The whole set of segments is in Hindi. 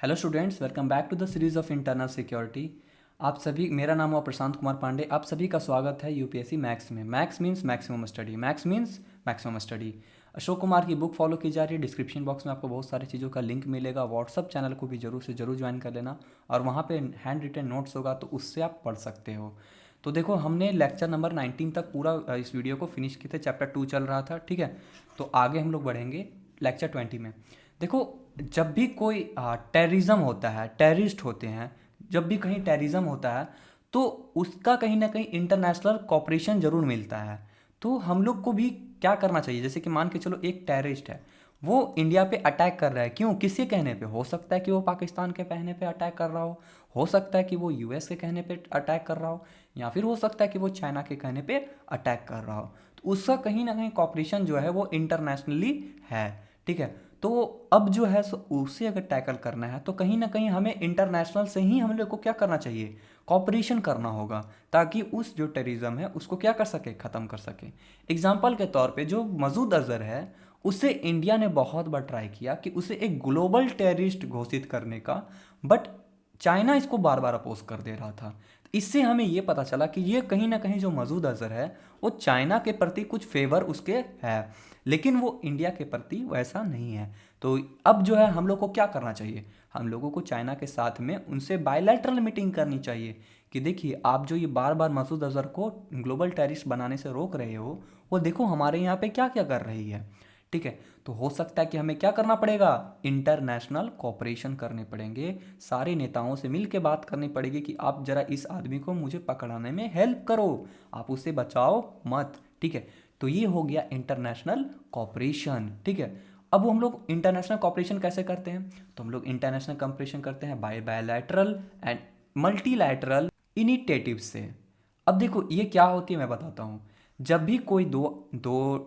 Hello students, welcome back to the series of internal security. आप सभी, मेरा नाम है प्रशांत कुमार पांडे। आप सभी का स्वागत है यूपीएससी मैथ्स में। Maths means maximum study, maths means maximum study. Ashok Kumar की बुक फॉलो की जा रही है। डिस्क्रिप्शन बॉक्स में आपको बहुत सारी चीज़ों का लिंक मिलेगा। व्हाट्सअप चैनल को भी जरूर से जरूर ज्वाइन कर लेना, और वहाँ पे हैंड रिटन नोट्स होगा तो उससे आप पढ़ सकते हो। तो देखो, हमने लेक्चर नंबर 19 तक पूरा इस वीडियो को फिनिश किए थे। चैप्टर 2 चल रहा था, ठीक है। तो आगे हम लोग बढ़ेंगे लेक्चर 20 में। देखो, जब भी कोई टेररिज्म होता है, टेररिस्ट होते हैं, जब भी कहीं टेररिज्म होता है तो उसका कहीं ना कहीं इंटरनेशनल कॉपरेशन जरूर मिलता है। तो हम लोग को भी क्या करना चाहिए, जैसे कि मान के चलो एक टेररिस्ट है, वो इंडिया पे अटैक कर रहा है। क्यों, किसके कहने पे? हो सकता है कि वो पाकिस्तान के कहने पे अटैक कर रहा हो सकता है कि वो यूएस के कहने पे अटैक कर रहा हो, या फिर हो सकता है कि वो चाइना के कहने पे अटैक कर रहा हो। तो उसका कहीं ना कहीं कॉपरेशन जो है वो इंटरनेशनली है, ठीक है। तो अब जो है सो उसे अगर टैकल करना है तो कहीं ना कहीं हमें इंटरनेशनल से ही हम लोग को क्या करना चाहिए, कॉपरेशन करना होगा, ताकि उस जो टेररिज्म है उसको क्या कर सके, ख़त्म कर सके। एग्जाम्पल के तौर पे जो मसूद अजहर है, उसे इंडिया ने बहुत बार ट्राई किया कि उसे एक ग्लोबल टेररिस्ट घोषित करने का, बट चाइना इसको बार बार अपोज कर दे रहा था। इससे हमें ये पता चला कि ये कहीं ना कहीं जो मसूद अजहर है वो चाइना के प्रति कुछ फेवर उसके है, लेकिन वो इंडिया के प्रति वैसा नहीं है। तो अब जो है हम लोग को क्या करना चाहिए, हम लोगों को चाइना के साथ में उनसे बायलैटरल मीटिंग करनी चाहिए कि देखिए, आप जो ये बार बार मसूद अजहर को ग्लोबल टेररिस्ट बनाने से रोक रहे हो, वो देखो हमारे यहाँ पे क्या क्या कर रही है, ठीक है। तो हो सकता है कि हमें क्या करना पड़ेगा, इंटरनेशनल कॉपरेशन करने पड़ेंगे, सारे नेताओं से मिल के बात करनी पड़ेगी कि आप जरा इस आदमी को मुझे पकड़ाने में हेल्प करो, आप उसे बचाओ मत, ठीक है। तो ये हो गया इंटरनेशनल कॉपरेशन, ठीक है। अब हम लोग इंटरनेशनल कॉपरेशन कैसे करते हैं, तो हम लोग इंटरनेशनल कॉपरेशन करते हैं by bilateral and multilateral initiative से। अब देखो ये क्या होती है मैं बताता हूँ। जब भी कोई दो दो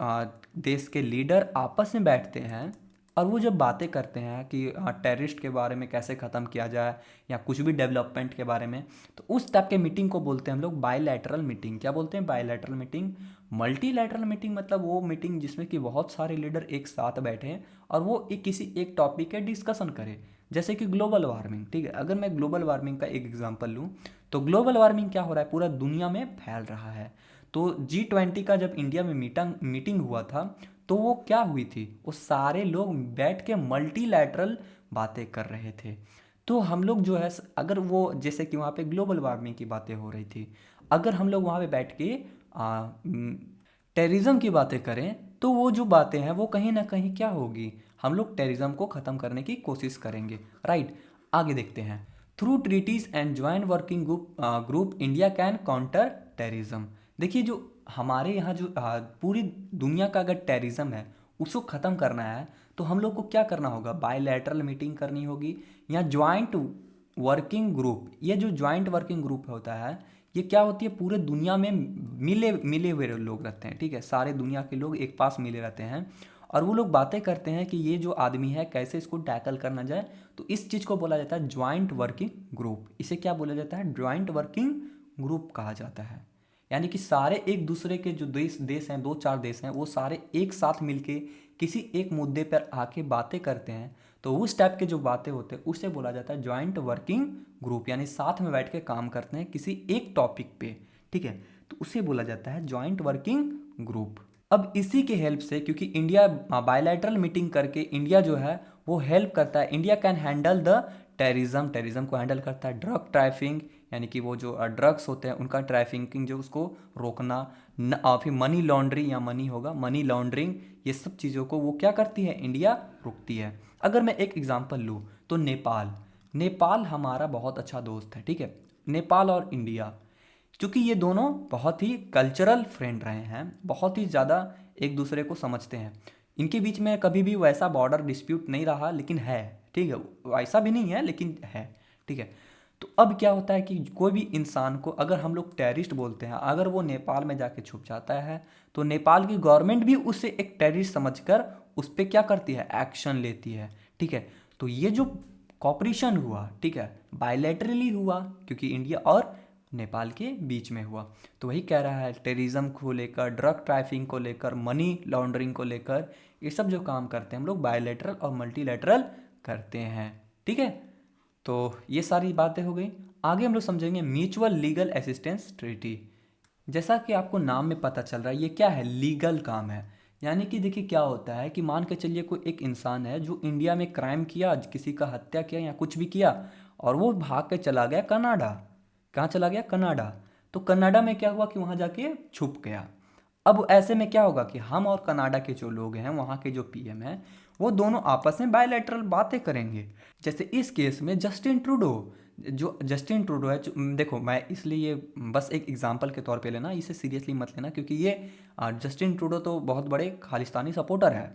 देश के लीडर आपस में बैठते हैं और वो जब बातें करते हैं कि टेररिस्ट के बारे में कैसे ख़त्म किया जाए या कुछ भी डेवलपमेंट के बारे में, तो उस टाइप के मीटिंग को बोलते हैं हम लोग बायलैटरल मीटिंग। क्या बोलते हैं, बायलैटरल मीटिंग। मल्टीलैटरल मीटिंग मतलब वो मीटिंग जिसमें कि बहुत सारे लीडर एक साथ बैठे हैं और वो किसी एक टॉपिक के डिस्कशन करें। जैसे कि ग्लोबल वार्मिंग, ठीक है। अगर मैं ग्लोबल वार्मिंग का एक एग्जांपल लूँ, तो ग्लोबल वार्मिंग क्या हो रहा है, पूरा दुनिया में फैल रहा है। तो G20 का जब इंडिया में मीटिंग हुआ था, तो वो क्या हुई थी, वो सारे लोग बैठ के मल्टीलैटरल बातें कर रहे थे। तो हम लोग जो है, अगर वो जैसे कि वहाँ पे ग्लोबल वार्मिंग की बातें हो रही थी, अगर हम लोग वहाँ पे बैठ के टेररिज्म की बातें करें, तो वो जो बातें हैं वो कहीं ना कहीं क्या होगी, हम लोग टेररिज्म को ख़त्म करने की कोशिश करेंगे, राइट। आगे देखते हैं। Through treaties and joint working group India can counter terrorism. देखिए, जो हमारे यहाँ जो पूरी दुनिया का अगर टेररिज्म है उसको ख़त्म करना है, तो हम लोग को क्या करना होगा, बायलैटरल मीटिंग करनी होगी या ज्वाइंट वर्किंग ग्रुप। ये जो ज्वाइंट वर्किंग ग्रुप होता है, ये क्या होती है, पूरे दुनिया में मिले मिले हुए लोग रहते हैं, ठीक है। सारे दुनिया के लोग एक पास मिले रहते हैं और वो लोग बातें करते हैं कि ये जो आदमी है कैसे इसको टैकल करना जाए। तो इस चीज़ को बोला जाता है ज्वाइंट वर्किंग ग्रुप। इसे क्या बोला जाता है, ज्वाइंट वर्किंग ग्रुप कहा जाता है। यानी कि सारे एक दूसरे के जो देश देश हैं, दो चार देश हैं, वो सारे एक साथ मिलके किसी एक मुद्दे पर आके बातें करते हैं। तो उस टाइप के जो बातें होते हैं उसे बोला जाता है ज्वाइंट वर्किंग ग्रुप, यानी साथ में बैठ के काम करते हैं किसी एक टॉपिक पे, ठीक है। तो उसे बोला जाता है ज्वाइंट वर्किंग ग्रुप। अब इसी के हेल्प से, क्योंकि इंडिया बायलैटरल मीटिंग करके इंडिया जो है वो हेल्प करता है, India can handle the terrorism, terrorism को हैंडल करता है। ड्रग ट्रैफिकिंग, यानी कि वो जो ड्रग्स होते हैं उनका ट्रैफिकिंग जो उसको रोकना, फिर मनी लॉन्ड्रिंग या मनी होगा मनी लॉन्ड्रिंग, ये सब चीज़ों को वो क्या करती है, इंडिया रोकती है। अगर मैं एक एग्जांपल लूँ तो नेपाल, नेपाल हमारा बहुत अच्छा दोस्त है, ठीक है। नेपाल और इंडिया, क्योंकि ये दोनों बहुत ही कल्चरल फ्रेंड रहे हैं, बहुत ही ज़्यादा एक दूसरे को समझते हैं। इनके बीच में कभी भी वैसा बॉर्डर डिस्प्यूट नहीं रहा, लेकिन है, ठीक है। वैसा भी नहीं है लेकिन है, ठीक है। तो अब क्या होता है कि कोई भी इंसान को अगर हम लोग टेररिस्ट बोलते हैं, अगर वो नेपाल में जाके छुप जाता है, तो नेपाल की गवर्नमेंट भी उसे एक टेररिस्ट समझकर उस पर क्या करती है, एक्शन लेती है, ठीक है। तो ये जो कॉपरेशन हुआ, ठीक है, बायलैटरली हुआ, क्योंकि इंडिया और नेपाल के बीच में हुआ। तो वही कह रहा है, टेररिज्म को लेकर, ड्रग ट्रैफिकिंग को लेकर, मनी लॉन्ड्रिंग को लेकर, ये सब जो काम करते हैं हम लोग बायलैटरल और मल्टीलैटरल करते हैं, ठीक है। तो ये सारी बातें हो गई। आगे हम लोग समझेंगे म्यूचुअल लीगल असिस्टेंस ट्रीटी। जैसा कि आपको नाम में पता चल रहा है, ये क्या है, लीगल काम है। यानी कि देखिए क्या होता है कि मान के चलिए कोई एक इंसान है जो इंडिया में क्राइम किया, किसी का हत्या किया या कुछ भी किया, और वो भाग के चला गया कनाडा। कहाँ चला गया, कनाडा। तो कनाडा में क्या हुआ कि वहाँ जाके छुप गया। अब ऐसे में क्या होगा कि हम और कनाडा के जो लोग हैं, वहाँ के जो पीएम हैं, वो दोनों आपस में बायलैटरल बातें करेंगे। जैसे इस केस में जस्टिन ट्रूडो, जो जस्टिन ट्रूडो है देखो मैं इसलिए ये बस एक एग्जांपल के तौर पे लेना, इसे सीरियसली मत लेना, क्योंकि ये जस्टिन ट्रूडो तो बहुत बड़े खालिस्तानी सपोर्टर है,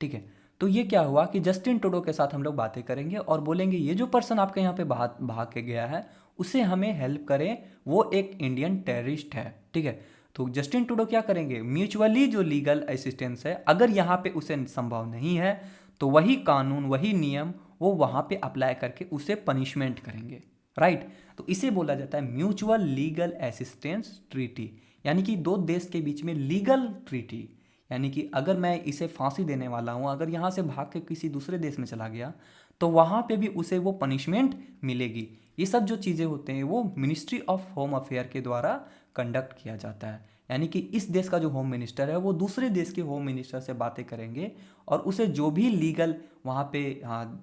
ठीक है। तो ये क्या हुआ कि जस्टिन ट्रूडो के साथ हम लोग बातें करेंगे और बोलेंगे ये जो पर्सन आपके यहाँ पे भाग भाग के गया है उसे हमें हेल्प करें, वो एक इंडियन टेररिस्ट है, ठीक है। तो जस्टिन ट्रूडो क्या करेंगे, म्यूचुअली जो लीगल असिस्टेंस है, अगर यहाँ पे उसे संभव नहीं है तो वही कानून वही नियम वो वहाँ पे अप्लाई करके उसे पनिशमेंट करेंगे, राइट। तो इसे बोला जाता है म्यूचुअल लीगल असिस्टेंस ट्रीटी, यानी कि दो देश के बीच में लीगल ट्रीटी। यानी कि अगर मैं इसे फांसी देने वाला हूँ, अगर यहाँ से भाग के किसी दूसरे देश में चला गया तो वहाँ पे भी उसे वो पनिशमेंट मिलेगी। ये सब जो चीज़ें होते हैं वो मिनिस्ट्री ऑफ होम अफेयर के द्वारा कंडक्ट किया जाता है। यानी कि इस देश का जो होम मिनिस्टर है वो दूसरे देश के होम मिनिस्टर से बातें करेंगे और उसे जो भी लीगल वहाँ पे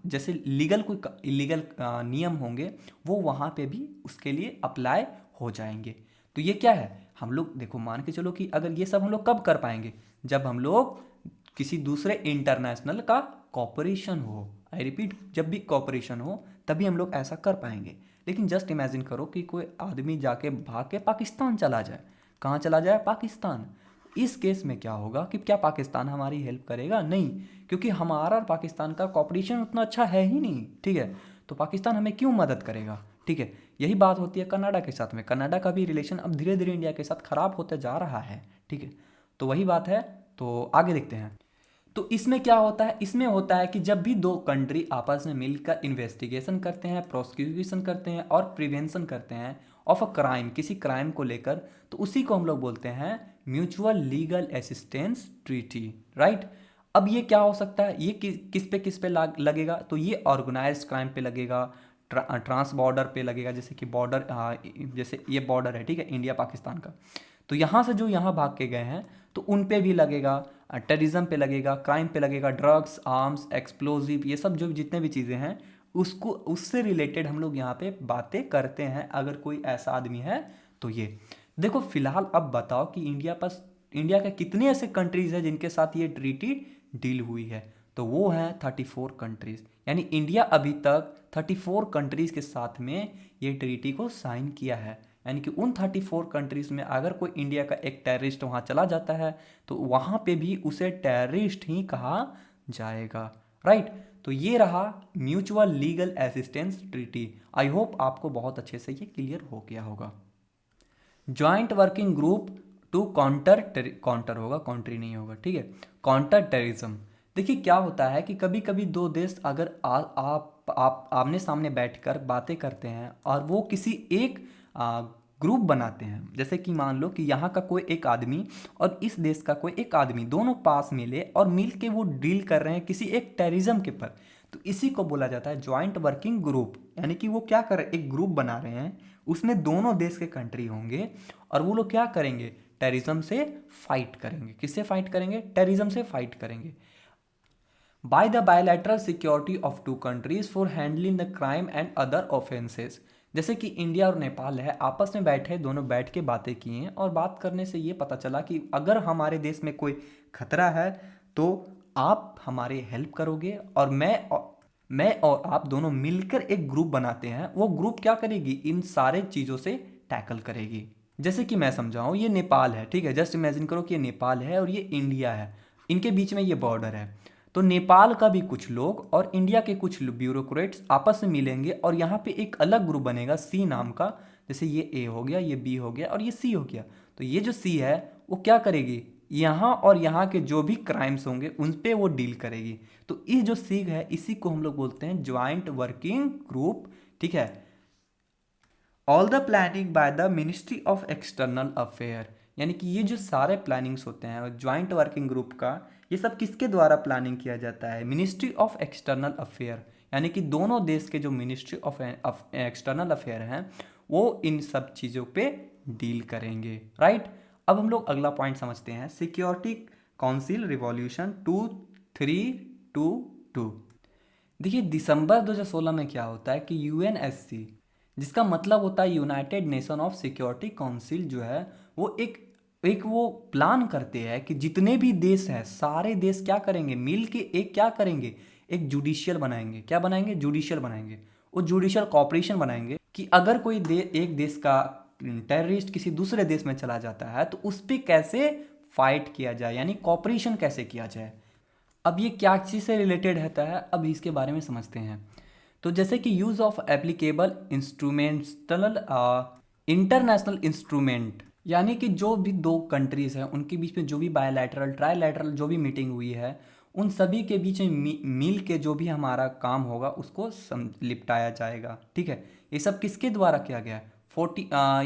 जैसे लीगल कोई इलीगल नियम होंगे वो वहाँ पे भी उसके लिए अप्लाई हो जाएंगे। तो ये क्या है, हम लोग देखो मान के चलो कि अगर ये सब हम लोग कब कर पाएंगे, जब हम लोग किसी दूसरे इंटरनेशनल का कॉपरेशन हो। आई रिपीट, जब भी कॉपरेशन हो तभी हम लोग ऐसा कर पाएंगे। लेकिन जस्ट इमेजिन करो कि कोई आदमी जाके भाग के पाकिस्तान चला जाए। कहाँ चला जाए, पाकिस्तान। इस केस में क्या होगा कि क्या पाकिस्तान हमारी हेल्प करेगा, नहीं, क्योंकि हमारा और पाकिस्तान का कॉपरेशन उतना अच्छा है ही नहीं, ठीक है। तो पाकिस्तान हमें क्यों मदद करेगा, ठीक है। यही बात होती है कनाडा के साथ में, कनाडा का भी रिलेशन अब धीरे धीरे इंडिया के साथ खराब होते जा रहा है, ठीक है। तो वही बात है। तो आगे देखते हैं। तो इसमें क्या होता है, इसमें होता है कि जब भी दो कंट्री आपस में मिलकर इन्वेस्टिगेशन करते हैं, प्रोसिक्यूशन करते हैं और प्रिवेंशन करते हैं ऑफ अ क्राइम, किसी क्राइम को लेकर, तो उसी को हम लोग बोलते हैं mutual legal assistance treaty, right. अब ये क्या हो सकता है, ये किस पे लगेगा, तो ये ऑर्गेनाइज्ड क्राइम पे लगेगा, ट्रांस बॉर्डर पे लगेगा, जैसे कि बॉर्डर, जैसे ये बॉर्डर है, ठीक है, इंडिया पाकिस्तान का। तो यहाँ से जो यहाँ भाग के गए हैं तो उन पे भी लगेगा, टेररिज्म पे लगेगा, क्राइम पे लगेगा, ड्रग्स, आर्म्स, एक्सप्लोजिव, ये सब जो जितने भी चीज़ें हैं उसको उससे रिलेटेड हम लोग यहाँ पे बातें करते हैं अगर कोई ऐसा आदमी है तो। ये देखो फिलहाल अब बताओ कि इंडिया के कितने ऐसे कंट्रीज हैं जिनके साथ ये ट्रीटी डील हुई है, तो वो हैं 34 कंट्रीज। यानी इंडिया अभी तक 34 कंट्रीज के साथ में ये ट्रीटी को साइन किया है। यानी कि उन 34 कंट्रीज में अगर कोई इंडिया का एक टेररिस्ट वहाँ चला जाता है तो वहाँ पे भी उसे टेररिस्ट ही कहा जाएगा, राइट। तो ये रहा mutual legal assistance treaty. I hope आपको बहुत अच्छे से ये क्लियर हो गया होगा। Joint working group to counter होगा, काउंट्री नहीं होगा, ठीक है, काउंटर टेररिज्म। देखिए क्या होता है कि कभी कभी दो देश अगर आप आमने सामने बैठकर बातें करते हैं और वो किसी एक ग्रुप बनाते हैं, जैसे कि मान लो कि यहाँ का कोई एक आदमी और इस देश का कोई एक आदमी दोनों पास मिले और मिल के वो डील कर रहे हैं किसी एक टेररिज्म के पर, तो इसी को बोला जाता है ज्वाइंट वर्किंग ग्रुप। यानी कि वो क्या कर रहे हैं, एक ग्रुप बना रहे हैं, उसमें दोनों देश के कंट्री होंगे और वो लोग क्या करेंगे, टेररिज्म से फाइट करेंगे। किससे फाइट करेंगे, टेररिज्म से फाइट करेंगे। By the bilateral security of two countries for handling the crime and other offences. जैसे कि इंडिया और नेपाल है, आपस में बैठे, दोनों बैठ के बातें किए हैं और बात करने से ये पता चला कि अगर हमारे देश में कोई खतरा है तो आप हमारे हेल्प करोगे और मैं और आप दोनों मिलकर एक ग्रुप बनाते हैं। वो ग्रुप क्या करेगी, इन सारे चीज़ों से टैकल करेगी। जैसे कि मैं समझाऊं, ये नेपाल है, ठीक है, जस्ट इमेजिन करो कि ये नेपाल है और ये इंडिया है, इनके बीच में ये बॉर्डर है। तो नेपाल का भी कुछ लोग और इंडिया के कुछ ब्यूरोक्रेट्स आपस में मिलेंगे और यहाँ पे एक अलग ग्रुप बनेगा सी नाम का। जैसे ये ए हो गया, ये बी हो गया और ये सी हो गया। तो ये जो सी है वो क्या करेगी, यहाँ और यहाँ के जो भी क्राइम्स होंगे उन पे वो डील करेगी। तो ये जो सी है इसी को हम लोग बोलते हैं ज्वाइंट वर्किंग ग्रुप, ठीक है। All the planning by the ministry of external affair. यानी कि ये जो सारे प्लानिंग्स होते हैं ज्वाइंट वर्किंग ग्रुप का, ये सब किसके द्वारा प्लानिंग किया जाता है, मिनिस्ट्री ऑफ एक्सटर्नल अफेयर। यानी कि दोनों देश के जो मिनिस्ट्री ऑफ एक्सटर्नल अफेयर हैं वो इन सब चीज़ों पे डील करेंगे, राइट। अब हम लोग अगला पॉइंट समझते हैं, सिक्योरिटी काउंसिल रिवॉल्यूशन 2322। देखिए दिसंबर 2016 में क्या होता है कि यूएनएससी, जिसका मतलब होता है United nation of security council, जो है वो एक वो प्लान करते हैं कि जितने भी देश हैं सारे देश क्या करेंगे, मिल के एक क्या करेंगे, एक जुडिशियल बनाएंगे। क्या बनाएंगे? जुडिशियल बनाएंगे। वो जुडिशियल कॉपरेशन बनाएंगे कि अगर कोई एक देश का टेररिस्ट किसी दूसरे देश में चला जाता है तो उस पर कैसे फाइट किया जाए, यानी कॉपरेशन कैसे किया जाए। अब ये क्या चीज़ से रिलेटेड रहता है, अब इसके बारे में समझते हैं। तो जैसे कि use of applicable instrumental international instrument, यानी कि जो भी दो कंट्रीज़ हैं उनके बीच में जो भी बायलैटरल ट्राइलैटरल जो भी मीटिंग हुई है उन सभी के बीच में मिल के जो भी हमारा काम होगा उसको निपटाया जाएगा, ठीक है। ये सब किसके द्वारा किया गया है?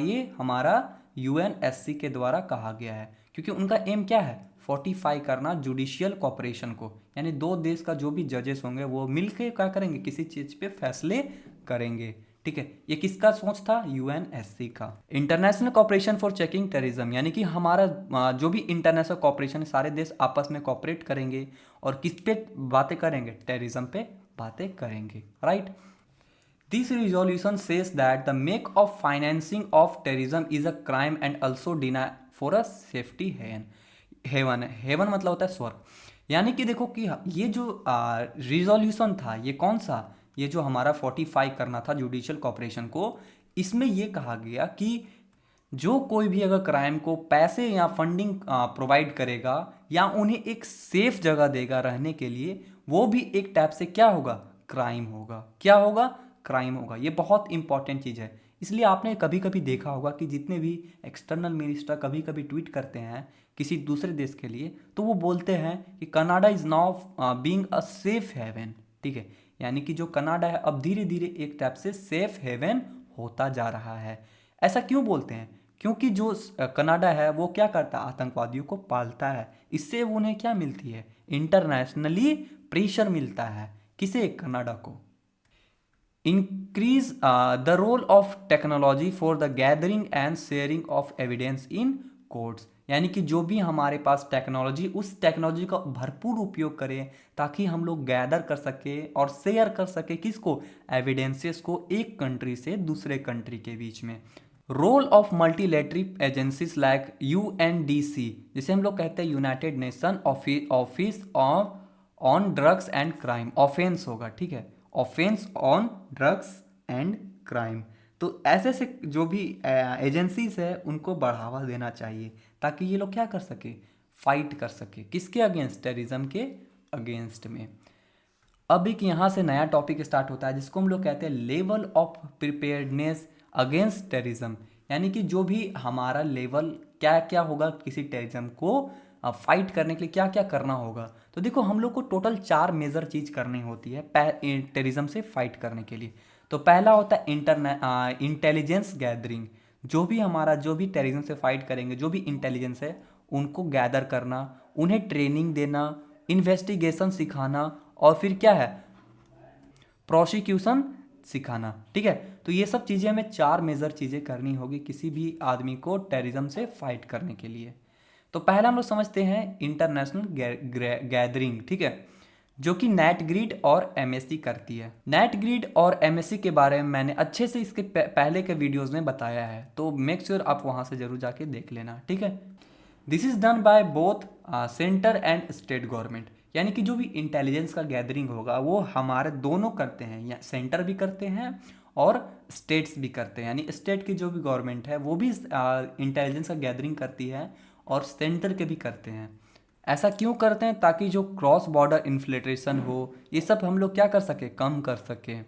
ये हमारा यूएनएससी के द्वारा कहा गया है, क्योंकि उनका एम क्या है? फोर्टिफाई करना जुडिशियल कॉपरेशन को, यानी दो देश का जो भी जजेस होंगे वो मिलकर क्या करेंगे, किसी चीज़ पे फैसले करेंगे, ठीक है। ये किसका सोच था? यूएनएससी का। International cooperation for checking terrorism, यानी कि हमारा जो भी इंटरनेशनल कॉपरेशन है सारे देश आपस में कॉपरेट करेंगे और किस पे बातें करेंगे? टेररिज्म पे बातें करेंगे, right. This resolution says that the make of financing of terrorism is a crime and also deny for a safety haven है। हेवन मतलब होता है स्वर्ग। यानी कि देखो कि ये जो रिजोल्यूशन था ये कौन सा, ये जो हमारा 45 करना था जुडिशियल कॉपरेशन को, इसमें ये कहा गया कि जो कोई भी अगर क्राइम को पैसे या फंडिंग प्रोवाइड करेगा या उन्हें एक सेफ जगह देगा रहने के लिए, वो भी एक टाइप से क्या होगा? क्राइम होगा। क्या होगा? क्राइम होगा। ये बहुत इंपॉर्टेंट चीज़ है। इसलिए आपने कभी कभी देखा होगा कि जितने भी एक्सटर्नल मिनिस्टर कभी कभी ट्वीट करते हैं किसी दूसरे देश के लिए तो वो बोलते हैं कि Canada is now being a safe haven, ठीक है। यानी कि जो कनाडा है अब धीरे धीरे एक टाइप से सेफ हेवन होता जा रहा है। ऐसा क्यों बोलते हैं? क्योंकि जो कनाडा है वो क्या करता है? आतंकवादियों को पालता है। इससे उन्हें क्या मिलती है? इंटरनेशनली प्रेशर मिलता है। किसे? कनाडा को। Increase the role of technology for the gathering and sharing of evidence in courts, यानी कि जो भी हमारे पास टेक्नोलॉजी, उस टेक्नोलॉजी का भरपूर उपयोग करें ताकि हम लोग गैदर कर सके और शेयर कर सके किसको? एविडेंसेस को, एक कंट्री से दूसरे कंट्री के बीच में। रोल ऑफ मल्टीलेटरी एजेंसीज लाइक यूएनडीसी, जिसे हम लोग कहते हैं United nation office on drugs and crime, offence होगा, ठीक है, offence on drugs and crime. तो ऐसे ऐसे जो भी एजेंसीज है उनको बढ़ावा देना चाहिए ताकि ये लोग क्या कर सके? फाइट कर सके। किसके अगेंस्ट? टेररिज्म के अगेंस्ट में। अब एक यहाँ से नया टॉपिक स्टार्ट होता है जिसको हम लोग कहते हैं level of preparedness against terrorism, यानी कि जो भी हमारा लेवल क्या क्या होगा किसी टेररिज्म को फाइट करने के लिए क्या क्या करना होगा। तो देखो हम लोग को टोटल 4 मेजर चीज़ करनी होती है टेररिज्म से फाइट करने के लिए। तो पहला होता है इंटेलिजेंस गैदरिंग, जो भी टेररिज्म से फाइट करेंगे जो भी इंटेलिजेंस है उनको गैदर करना, उन्हें ट्रेनिंग देना, इन्वेस्टिगेशन सिखाना और फिर क्या है? प्रोसिक्यूशन सिखाना, ठीक है। तो ये सब चीज़ें हमें 4 मेजर चीज़ें करनी होगी किसी भी आदमी को टेररिज्म से फाइट करने के लिए। तो पहला हम लोग समझते हैं इंटरनेशनल गैदरिंग, ठीक है, जो कि नेटग्रिड और एमएससी करती है। नेटग्रिड और एमएससी के बारे में मैंने अच्छे से इसके पहले के वीडियोस में बताया है, तो मेक श्योर आप वहाँ से जरूर जाके देख लेना, ठीक है। This is done by both centre and state government, यानी कि जो भी इंटेलिजेंस का गैदरिंग होगा वो हमारे दोनों करते हैं, या सेंटर भी करते हैं और स्टेट्स भी करते हैं, यानी स्टेट की जो भी गवर्नमेंट है वो भी इंटेलिजेंस का गैदरिंग करती है और सेंटर के भी करते हैं। ऐसा क्यों करते हैं? ताकि जो क्रॉस बॉर्डर इन्फिल्ट्रेशन हो ये सब हम लोग क्या कर सके? कम कर सके।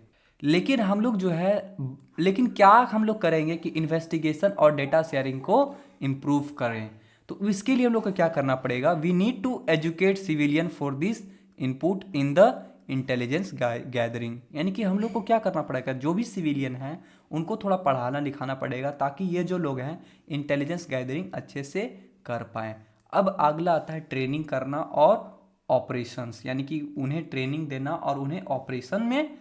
लेकिन हम लोग जो है लेकिन क्या हम लोग करेंगे कि इन्वेस्टिगेशन और डेटा शेयरिंग को इम्प्रूव करें। तो इसके लिए हम लोग को क्या करना पड़ेगा? We need to educate civilian for this input in the intelligence gathering, यानी कि हम लोग को क्या करना पड़ेगा? जो भी सिविलियन हैं उनको थोड़ा पढ़ाना लिखाना पड़ेगा ताकि ये जो लोग हैं इंटेलिजेंस गैदरिंग अच्छे से कर पाएँ। अब अगला आता है ट्रेनिंग करना और ऑपरेशंस, यानी कि उन्हें ट्रेनिंग देना और उन्हें ऑपरेशन में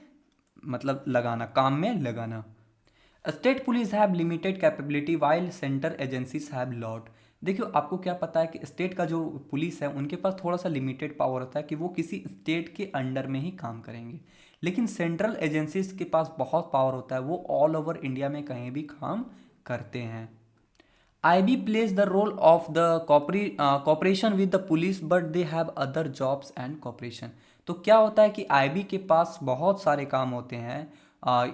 मतलब लगाना, काम में लगाना। State police have limited capability while central agencies have lot. देखियो, आपको क्या पता है कि स्टेट का जो पुलिस है उनके पास थोड़ा सा लिमिटेड पावर होता है कि वो किसी स्टेट के अंडर में ही काम करेंगे, लेकिन सेंट्रल एजेंसीज के पास बहुत पावर होता है, वो ऑल ओवर इंडिया में कहीं भी काम करते हैं। IB plays the role of the cooperation with the police but they have other jobs and cooperation। तो क्या होता है कि IB के पास बहुत सारे काम होते हैं,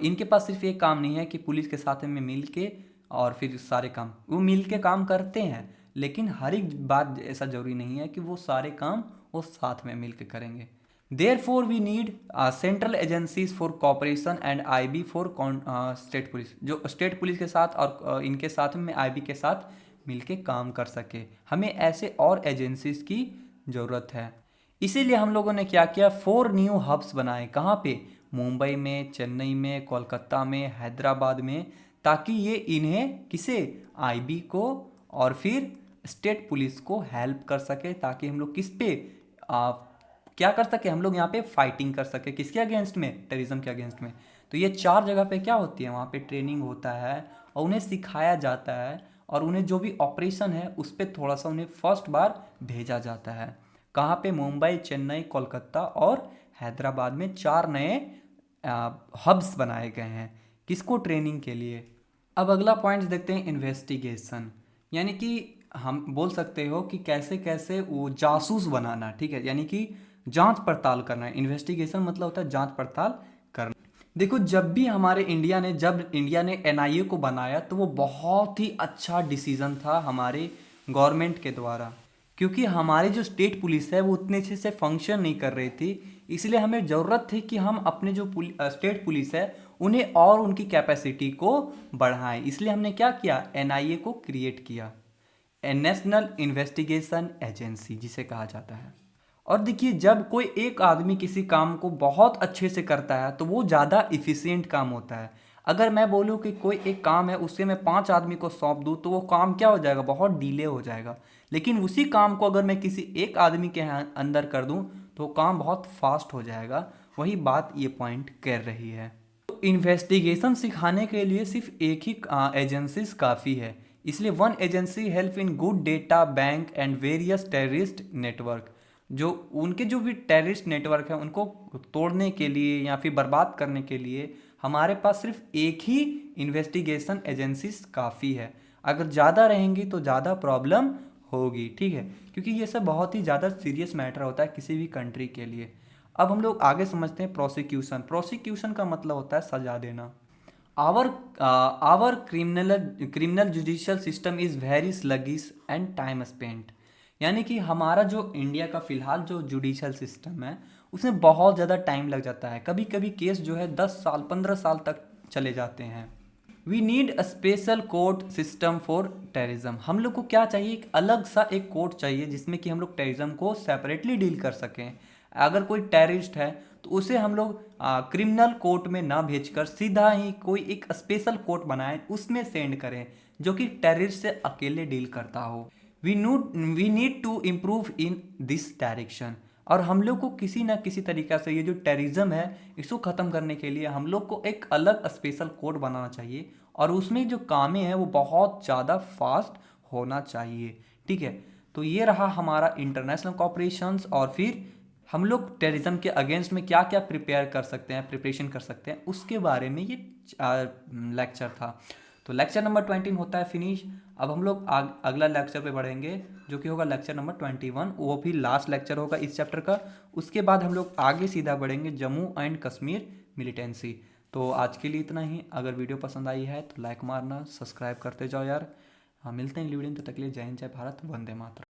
इनके पास सिर्फ एक काम नहीं है कि पुलिस के साथ में मिल के और फिर सारे काम वो मिल के काम करते हैं, लेकिन हर एक बात ऐसा जरूरी नहीं है कि वो सारे काम वो साथ में मिल के करेंगे। Therefore, we need central agencies for cooperation and IB for state police, जो स्टेट पुलिस के साथ और इनके साथ में IB के साथ मिलके काम कर सके, हमें ऐसे और एजेंसीज की ज़रूरत है। इसीलिए हम लोगों ने क्या किया, 4 न्यू हब्स बनाए। कहाँ पे? मुंबई में, चेन्नई में, कोलकाता में, हैदराबाद में, ताकि ये इन्हें किसे, IB को और फिर स्टेट पुलिस को हेल्प कर सके, ताकि हम लोग किस पे क्या कर सके, हम लोग यहाँ पे फाइटिंग कर सके, किसके अगेंस्ट में, टेररिज्म के अगेंस्ट में। तो ये 4 जगह पे क्या होती है, वहाँ पे ट्रेनिंग होता है और उन्हें सिखाया जाता है, और उन्हें जो भी ऑपरेशन है उस पर थोड़ा सा उन्हें फर्स्ट बार भेजा जाता है। कहाँ पे? मुंबई, चेन्नई, कोलकाता और हैदराबाद में 4 नए हब्स बनाए गए हैं, किसको, ट्रेनिंग के लिए। अब अगला पॉइंट देखते हैं, इन्वेस्टिगेशन, यानी कि हम बोल सकते हो कि कैसे कैसे वो जासूस बनाना, ठीक है, यानी कि जांच पड़ताल करना है। इन्वेस्टिगेशन मतलब होता है जांच पड़ताल करना। देखो, जब इंडिया ने NIA को बनाया तो वो बहुत ही अच्छा डिसीजन था हमारे गवर्नमेंट के द्वारा, क्योंकि हमारी जो स्टेट पुलिस है वो उतने अच्छे से फंक्शन नहीं कर रही थी, इसलिए हमें ज़रूरत थी कि हम अपने जो स्टेट पुलिस है उन्हें और उनकी कैपेसिटी को बढ़ाएं। इसलिए हमने क्या किया, NIA को क्रिएट किया, नेशनल इन्वेस्टिगेशन एजेंसी जिसे कहा जाता है। और देखिए, जब कोई एक आदमी किसी काम को बहुत अच्छे से करता है तो वो ज़्यादा इफ़िशियंट काम होता है। अगर मैं बोलूँ कि कोई एक काम है उससे मैं 5 आदमी को सौंप दूँ तो वो काम क्या हो जाएगा, बहुत डिले हो जाएगा। लेकिन उसी काम को अगर मैं किसी एक आदमी के अंदर कर दूँ तो काम बहुत फास्ट हो जाएगा। वही बात ये पॉइंट कर रही है। तो इन्वेस्टिगेशन सिखाने के लिए सिर्फ एक ही एजेंसीज काफ़ी है, इसलिए one agency help in good data bank and various terrorist network. जो उनके जो भी टेररिस्ट नेटवर्क है उनको तोड़ने के लिए या फिर बर्बाद करने के लिए हमारे पास सिर्फ एक ही इन्वेस्टिगेशन एजेंसीज काफ़ी है। अगर ज़्यादा रहेंगी तो ज़्यादा प्रॉब्लम होगी, ठीक है, क्योंकि ये सब बहुत ही ज़्यादा सीरियस मैटर होता है किसी भी कंट्री के लिए। अब हम लोग आगे समझते हैं प्रोसिक्यूशन। प्रोसिक्यूशन का मतलब होता है सजा देना। Our criminal judicial system is very sluggish and time spent, यानी कि हमारा जो इंडिया का फ़िलहाल जो जुडिशियल सिस्टम है उसमें बहुत ज़्यादा टाइम लग जाता है। कभी कभी केस जो है 10 साल 15 साल तक चले जाते हैं। We need a special court system for terrorism. हम लोग को क्या चाहिए, एक अलग सा एक कोर्ट चाहिए जिसमें कि हम लोग टेररिज्म को सेपरेटली डील कर सकें। अगर कोई टेररिस्ट है तो उसे हम लोग क्रिमिनल कोर्ट में ना भेजकर सीधा ही कोई एक स्पेशल कोर्ट बनाएं, उसमें सेंड करें जो कि टेररिस्ट से अकेले डील करता हो। We need to improve in this direction. और हम लोग को किसी ना किसी तरीक़ा से ये जो टेररिज्म है इसको ख़त्म करने के लिए हम लोग को एक अलग स्पेशल कोड बनाना चाहिए, और उसमें जो कामें हैं वो बहुत ज़्यादा फास्ट होना चाहिए, ठीक है। तो ये रहा हमारा इंटरनेशनल कॉपरेशंस, और फिर हम लोग टेररिज्म के अगेंस्ट में क्या क्या प्रिपेयर कर सकते हैं, प्रिपरेशन कर सकते हैं, उसके बारे में ये लेक्चर था। तो लेक्चर नंबर 20 होता है फिनिश। अब हम लोग अगला लेक्चर पे बढ़ेंगे जो कि होगा लेक्चर नंबर 21, वो भी लास्ट लेक्चर होगा इस चैप्टर का। उसके बाद हम लोग आगे सीधा बढ़ेंगे जम्मू एंड कश्मीर मिलिटेंसी। तो आज के लिए इतना ही। अगर वीडियो पसंद आई है तो लाइक मारना, सब्सक्राइब करते जाओ यार। हाँ, मिलते हैं अगली वीडियो में, तब तक के लिए जय हिंद, जय भारत, वंदे मातरम।